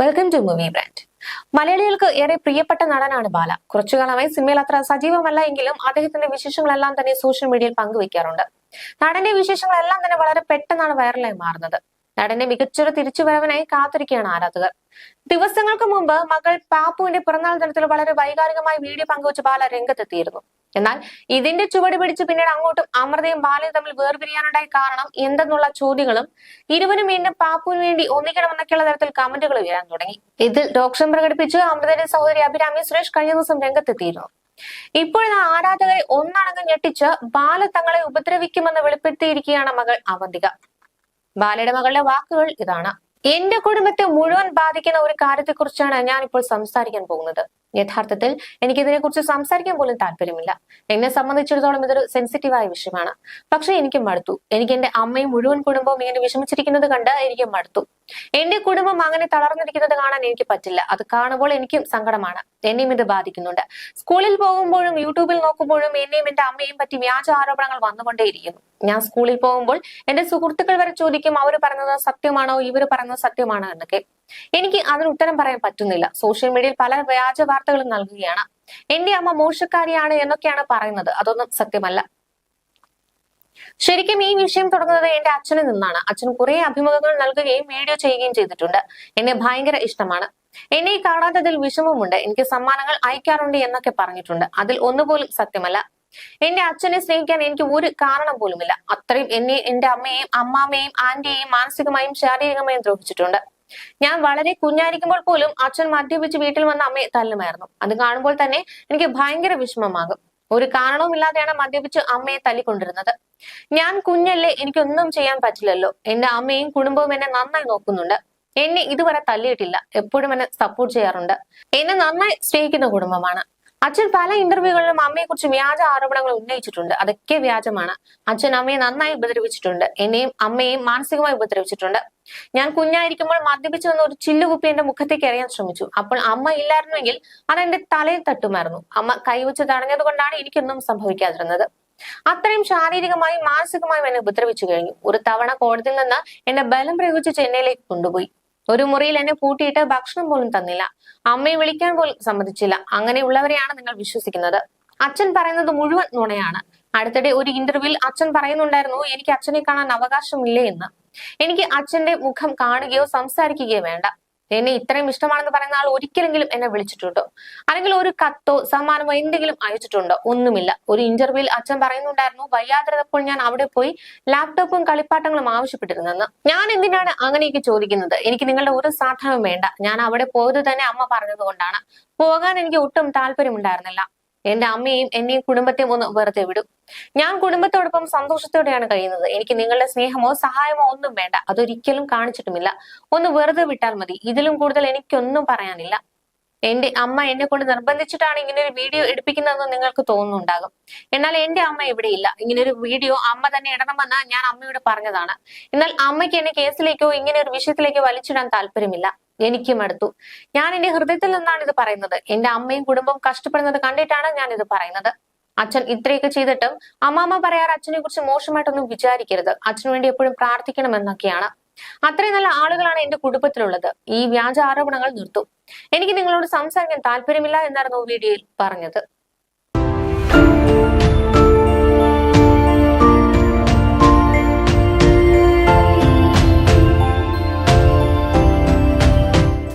Welcome to movie brand. മലയാളികൾക്ക് ഏറെ പ്രിയപ്പെട്ട നടനാണ് ബാല. കുറച്ചുകാലമായി സിനിമയിൽ അത്ര സജീവമല്ല എങ്കിലും അദ്ദേഹത്തിന്റെ വിശേഷങ്ങളെല്ലാം തന്നെ സോഷ്യൽ മീഡിയയിൽ പങ്കുവയ്ക്കാറുണ്ട്. നടന്റെ വിശേഷങ്ങളെല്ലാം തന്നെ വളരെ പെട്ടെന്നാണ് വൈറലായി മാറുന്നത്. നടന്റെ മികച്ചൊരു തിരിച്ചുവരവിനായി കാത്തിരിക്കുകയാണ് ആരാധകർ. ദിവസങ്ങൾക്ക് മുമ്പ് മകൾ പാപ്പുവിന്റെ പിറന്നാൾ ദിനത്തിൽ വളരെ വൈകാരികമായി വീഡിയോ പങ്കുവച്ച് ബാല രംഗത്തെത്തിയിരുന്നു. എന്നാൽ ഇതിന്റെ ചുവട് പിടിച്ച് പിന്നീട് അങ്ങോട്ടും അമൃതയും ബാലയും തമ്മിൽ വേർപിരിയാനുണ്ടായ കാരണം എന്തെന്നുള്ള ചോദ്യങ്ങളും ഇരുവരും വീണ്ടും പാപ്പുവിന് വേണ്ടി ഒന്നിക്കണമെന്നൊക്കെയുള്ള തരത്തിൽ കമന്റുകൾ ഉയരാൻ തുടങ്ങി. ഇതിൽ രോക്ഷം പ്രകടിപ്പിച്ച് അമൃതയുടെ സഹോദരി അഭിരാമി സുരേഷ് കഴിഞ്ഞ ദിവസം രംഗത്തെത്തിയിരുന്നു. ഇപ്പോഴത്തെ ആരാധകരെ ഒന്നടങ്കം ഞെട്ടിച്ച് ബാല തങ്ങളെ ഉപദ്രവിക്കുമെന്ന് വെളിപ്പെടുത്തിയിരിക്കുകയാണ് മകൾ അവന്തിക. ബാലയുടെ മകളുടെ വാക്കുകൾ ഇതാണ്: എന്റെ കുടുംബത്തെ മുഴുവൻ ബാധിക്കുന്ന ഒരു കാര്യത്തെക്കുറിച്ചാണ് ഞാൻ ഇപ്പോൾ സംസാരിക്കാൻ പോകുന്നത്. യഥാർത്ഥത്തിൽ എനിക്കിതിനെ കുറിച്ച് സംസാരിക്കാൻ പോലും താല്പര്യമില്ല. എന്നെ സംബന്ധിച്ചിടത്തോളം ഇതൊരു സെൻസിറ്റീവായ വിഷയമാണ്. പക്ഷെ എനിക്ക് മടുത്തു. എനിക്ക് എന്റെ അമ്മയും മുഴുവൻ കുടുംബവും ഇങ്ങനെ വിഷമിച്ചിരിക്കുന്നത് കണ്ട് എനിക്ക് മടുത്തു. എന്റെ കുടുംബം അങ്ങനെ തളർന്നിരിക്കുന്നത് കാണാൻ എനിക്ക് പറ്റില്ല. അത് കാണുമ്പോൾ എനിക്കും സങ്കടമാണ്. എന്നെയും ഇത് ബാധിക്കുന്നുണ്ട്. സ്കൂളിൽ പോകുമ്പോഴും യൂട്യൂബിൽ നോക്കുമ്പോഴും എന്നെയും എന്റെ അമ്മയെയും പറ്റി വ്യാജ ആരോപണങ്ങൾ വന്നുകൊണ്ടേയിരിക്കുന്നു. ഞാൻ സ്കൂളിൽ പോകുമ്പോൾ എന്റെ സുഹൃത്തുക്കൾ വരെ ചോദിക്കും, അവർ പറയുന്നത് സത്യമാണോ, ഇവർ പറയുന്നത് സത്യമാണോ എന്നൊക്കെ. എനിക്ക് അതിന് ഉത്തരം പറയാൻ പറ്റുന്നില്ല. സോഷ്യൽ മീഡിയയിൽ പല വ്യാജ വാർത്തകളും നൽകുകയാണ്. എന്റെ അമ്മ മോശക്കാരിയാണ് എന്നൊക്കെയാണ് പറയുന്നത്. അതൊന്നും സത്യമല്ല. ശരിക്കും ഈ വിഷയം തുടങ്ങുന്നത് എന്റെ അച്ഛനിൽ നിന്നാണ്. അച്ഛൻ കുറെ അഭിമുഖങ്ങൾ നൽകുകയും വീഡിയോ ചെയ്യുകയും ചെയ്തിട്ടുണ്ട്. എന്നെ ഭയങ്കര ഇഷ്ടമാണ്. എന്നെ കാണാത്തതിൽ വിഷമമുണ്ട്. എനിക്ക് സമ്മാനങ്ങൾ അയക്കാറുണ്ട് എന്നൊക്കെ പറഞ്ഞിട്ടുണ്ട്. അതിൽ ഒന്നുപോലും സത്യമല്ല. എന്റെ അച്ഛനെ സ്നേഹിക്കാൻ എനിക്ക് ഒരു കാരണം പോലുമില്ല. അത്രയും എന്നെ എന്റെ അമ്മയെയും അമ്മാമ്മയെയും ആന്റിയെയും മാനസികമായും ശാരീരികമായും ദ്രോഹിച്ചിട്ടുണ്ട്. ഞാൻ വളരെ കുഞ്ഞായിരിക്കുമ്പോൾ പോലും അച്ഛൻ മദ്യപിച്ച് വീട്ടിൽ വന്ന അമ്മയെ തല്ലുമായിരുന്നു. അത് കാണുമ്പോൾ തന്നെ എനിക്ക് ഭയങ്കര വിഷമമാകും. ഒരു കാരണവുമില്ലാതെയാണ് മദ്യപിച്ച് അമ്മയെ തല്ലിക്കൊണ്ടിരുന്നത്. ഞാൻ കുഞ്ഞല്ലേ, എനിക്കൊന്നും ചെയ്യാൻ പറ്റില്ലല്ലോ. എന്റെ അമ്മയും കുടുംബവും എന്നെ നന്നായി നോക്കുന്നുണ്ട്. എന്നെ ഇതുവരെ തല്ലിയിട്ടില്ല. എപ്പോഴും എന്നെ സപ്പോർട്ട് ചെയ്യാറുണ്ട്. എന്നെ നന്നായി സ്നേഹിക്കുന്ന കുടുംബമാണ്. അച്ഛൻ പല ഇന്റർവ്യൂകളിലും അമ്മയെ കുറിച്ച് വ്യാജ ആരോപണങ്ങൾ ഉന്നയിച്ചിട്ടുണ്ട്. അതൊക്കെ വ്യാജമാണ്. അച്ഛൻ അമ്മയെ നന്നായി ഉപദ്രവിച്ചിട്ടുണ്ട്. എന്നെയും അമ്മയെയും മാനസികമായി ഉപദ്രവിച്ചിട്ടുണ്ട്. ഞാൻ കുഞ്ഞായിരിക്കുമ്പോൾ മദ്യപിച്ചു വന്ന ഒരു ചില്ലുകുപ്പി എന്റെ മുഖത്തേക്ക് എറിയാൻ ശ്രമിച്ചു. അപ്പോൾ അമ്മ ഇല്ലായിരുന്നുവെങ്കിൽ അതെന്റെ തലയിൽ തട്ടുമായിരുന്നു. അമ്മ കൈവച്ച് തടഞ്ഞത് കൊണ്ടാണ് എനിക്കൊന്നും സംഭവിക്കാതിരുന്നത്. അത്രയും ശാരീരികമായും മാനസികമായും എന്നെ ഉപദ്രവിച്ചു കഴിഞ്ഞു. ഒരു തവണ കോടതിയിൽ നിന്ന് എന്നെ ബലം പ്രയോഗിച്ച് ചെന്നൈയിലേക്ക് കൊണ്ടുപോയി. ഒരു മുറിയിൽ എന്നെ പൂട്ടിയിട്ട് ഭക്ഷണം പോലും തന്നില്ല. അമ്മയെ വിളിക്കാൻ പോലും സമ്മതിച്ചില്ല. അങ്ങനെയുള്ളവരെയാണ് നിങ്ങൾ വിശ്വസിക്കുന്നത്. അച്ഛൻ പറയുന്നത് മുഴുവൻ നുണയാണ്. അടുത്തിടെ ഒരു ഇന്റർവ്യൂവിൽ അച്ഛൻ പറയുന്നുണ്ടായിരുന്നു, എനിക്ക് അച്ഛനെ കാണാൻ അവകാശമില്ലേ എന്ന്. എനിക്ക് അച്ഛന്റെ മുഖം കാണുകയോ സംസാരിക്കുകയോ വേണ്ട. എന്നെ ഇത്രയും ഇഷ്ടമാണെന്ന് പറയുന്ന ആൾ ഒരിക്കലെങ്കിലും എന്നെ വിളിച്ചിട്ടുണ്ടോ? അല്ലെങ്കിൽ ഒരു കത്തോ സമ്മാനമോ എന്തെങ്കിലും അയച്ചിട്ടുണ്ടോ? ഒന്നുമില്ല. ഒരു ഇന്റർവ്യൂവിൽ അച്ഛൻ പറയുന്നുണ്ടായിരുന്നു, വയ്യാതിരുന്നപ്പോൾ ഞാൻ അവിടെ പോയി ലാപ്ടോപ്പും കളിപ്പാട്ടങ്ങളും ആവശ്യപ്പെട്ടിരുന്നെന്ന്. ഞാൻ എന്തിനാണ് അങ്ങനെയൊക്കെ ചോദിക്കുന്നത്? എനിക്ക് നിങ്ങളുടെ ഒരു സാധനവും വേണ്ട. ഞാൻ അവിടെ പോയത് തന്നെ അമ്മ പറഞ്ഞത് കൊണ്ടാണ്. പോകാൻ എനിക്ക് ഒട്ടും താല്പര്യമുണ്ടായിരുന്നില്ല. എന്റെ അമ്മയെയും എന്നെയും കുടുംബത്തെയും ഒന്ന് വെറുതെ വിടും. ഞാൻ കുടുംബത്തോടൊപ്പം സന്തോഷത്തോടെയാണ് കഴിയുന്നത്. എനിക്ക് നിങ്ങളുടെ സ്നേഹമോ സഹായമോ ഒന്നും വേണ്ട. അതൊരിക്കലും കാണിച്ചിട്ടുമില്ല. ഒന്ന് വെറുതെ വിട്ടാൽ മതി. ഇതിലും കൂടുതൽ എനിക്കൊന്നും പറയാനില്ല. എന്റെ അമ്മ എന്നെ കൊണ്ട് നിർബന്ധിച്ചിട്ടാണ് ഇങ്ങനെ ഒരു വീഡിയോ എടുപ്പിക്കുന്നതെന്ന് നിങ്ങൾക്ക് തോന്നുന്നുണ്ടാകും. എന്നാൽ എന്റെ അമ്മ ഇവിടെയില്ല. ഇങ്ങനെ ഒരു വീഡിയോ അമ്മ തന്നെ ഇടണമെന്ന് ഞാൻ അമ്മയോട് പറഞ്ഞതാണ്. എന്നാൽ അമ്മയ്ക്ക് എന്നെ കേസിലേക്കോ ഇങ്ങനെ ഒരു വിഷയത്തിലേക്കോ വലിച്ചിടാൻ താല്പര്യമില്ല. എനിക്കും അടുത്തു. ഞാൻ എന്റെ ഹൃദയത്തിൽ നിന്നാണ് ഇത് പറയുന്നത്. എന്റെ അമ്മയും കുടുംബവും കഷ്ടപ്പെടുന്നത് കണ്ടിട്ടാണ് ഞാൻ ഇത് പറയുന്നത്. അച്ഛൻ ഇത്രയൊക്കെ ചെയ്തിട്ടും അമ്മാമ്മ പറയാറ് അച്ഛനെ കുറിച്ച് മോശമായിട്ടൊന്നും വിചാരിക്കരുത്, അച്ഛനു വേണ്ടി എപ്പോഴും പ്രാർത്ഥിക്കണമെന്നൊക്കെയാണ്. അത്രയും നല്ല ആളുകളാണ് എന്റെ കുടുംബത്തിലുള്ളത്. ഈ വ്യാജ ആരോപണങ്ങൾ നിർത്തും. എനിക്ക് നിങ്ങളോട് സംസാരിക്കാൻ താല്പര്യമില്ല എന്നായിരുന്നു വീഡിയോയിൽ പറഞ്ഞത്.